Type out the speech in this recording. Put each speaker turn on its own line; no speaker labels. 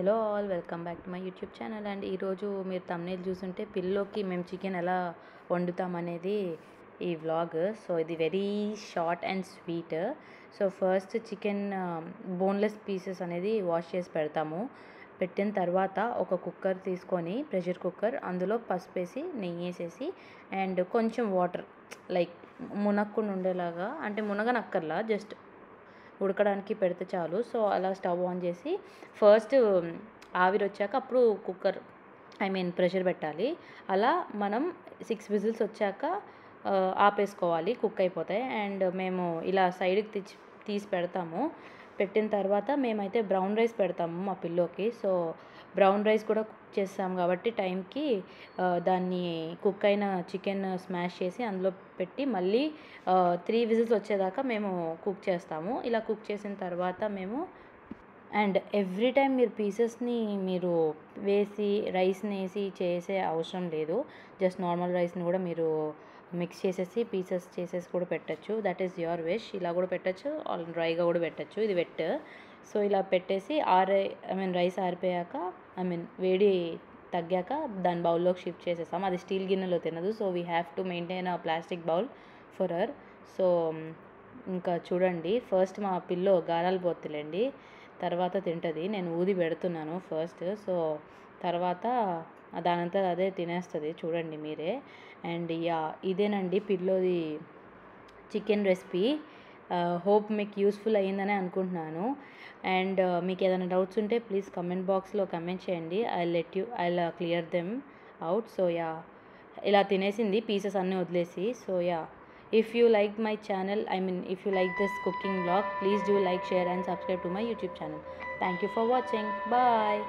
Hello all, welcome back to my YouTube channel. And ఈరోజు మీరు thumbnail చూసుంటే పిల్లోకి మేము చికెన్ ఎలా వండుతామనేది ఈ వ్లాగ్. సో ఇది very short and sweet. So first chicken boneless pieces అనేది వాష్ చేసి పెడతాము. పెట్టిన తర్వాత ఒక కుక్కర్ తీసుకొని, ప్రెషర్ కుక్కర్, అందులో పసుపు వేసి, నెయ్యి వేసేసి అండ్ కొంచెం వాటర్ లైక్ మునక్కుండా ఉండేలాగా, అంటే మునగనక్కర్లా, జస్ట్ ఉడకడానికి పెడితే చాలు. సో అలా స్టవ్ ఆన్ చేసి ఫస్ట్ ఆవిరి వచ్చాక అప్పుడు కుక్కర్ ప్రెషర్ పెట్టాలి. అలా మనం 6 విజిల్స్ వచ్చాక ఆపేసుకోవాలి, కుక్ అయిపోతాయి. అండ్ మేము ఇలా సైడ్కి తీసి పెడతాము. పెట్టిన తర్వాత మేమైతే బ్రౌన్ రైస్ పెడతాము మా పిల్లోకి. సో బ్రౌన్ రైస్ కూడా కుక్ చేస్తాం కాబట్టి టైంకి దాన్ని కుక్ అయిన చికెన్ స్మాష్ చేసి అందులో పెట్టి మళ్ళీ 3 విజిల్స్ వచ్చేదాకా మేము కుక్ చేస్తాము. ఇలా కుక్ చేసిన తర్వాత మేము అండ్ ఎవ్రీ టైం మీరు పీసెస్ని మీరు వేసి రైస్ని వేసి చేసే అవసరం లేదు. జస్ట్ నార్మల్ రైస్ని కూడా మీరు మిక్స్ చేసేసి పీసెస్ చేసేసి కూడా పెట్టచ్చు. That is your wish. ఇలా కూడా పెట్టచ్చు, డ్రైగా కూడా పెట్టచ్చు. ఇది వెట్. సో ఇలా పెట్టేసి రైస్ ఆరిపోయాక వేడి తగ్గాక దాని బౌల్లోకి షిఫ్ట్ చేసేస్తాం. అది స్టీల్ గిన్నెలో తినదు. So we have to maintain a plastic bowl for her. So ఇంకా చూడండి, ఫస్ట్ మా పిల్లో గారాలు పోతులేండి, తర్వాత తింటుంది. నేను ఊది పెడుతున్నాను ఫస్ట్. సో తర్వాత దానంతా అదే తినేస్తుంది, చూడండి మీరే. అండ్ ఇదేనండి పిల్లోది చికెన్ రెసిపీ. హోప్ మీకు యూస్ఫుల్ అయ్యిందని అనుకుంటున్నాను. అండ్ మీకు ఏదైనా డౌట్స్ ఉంటే ప్లీజ్ కమెంట్ బాక్స్లో కమెంట్ చేయండి. I clear them out. So ఇలా తినేసింది పీసెస్ అన్నీ వదిలేసి. So if you like my channel, if you like this cooking vlog, please do like, share and subscribe to my YouTube channel. Thank you for watching. Bye.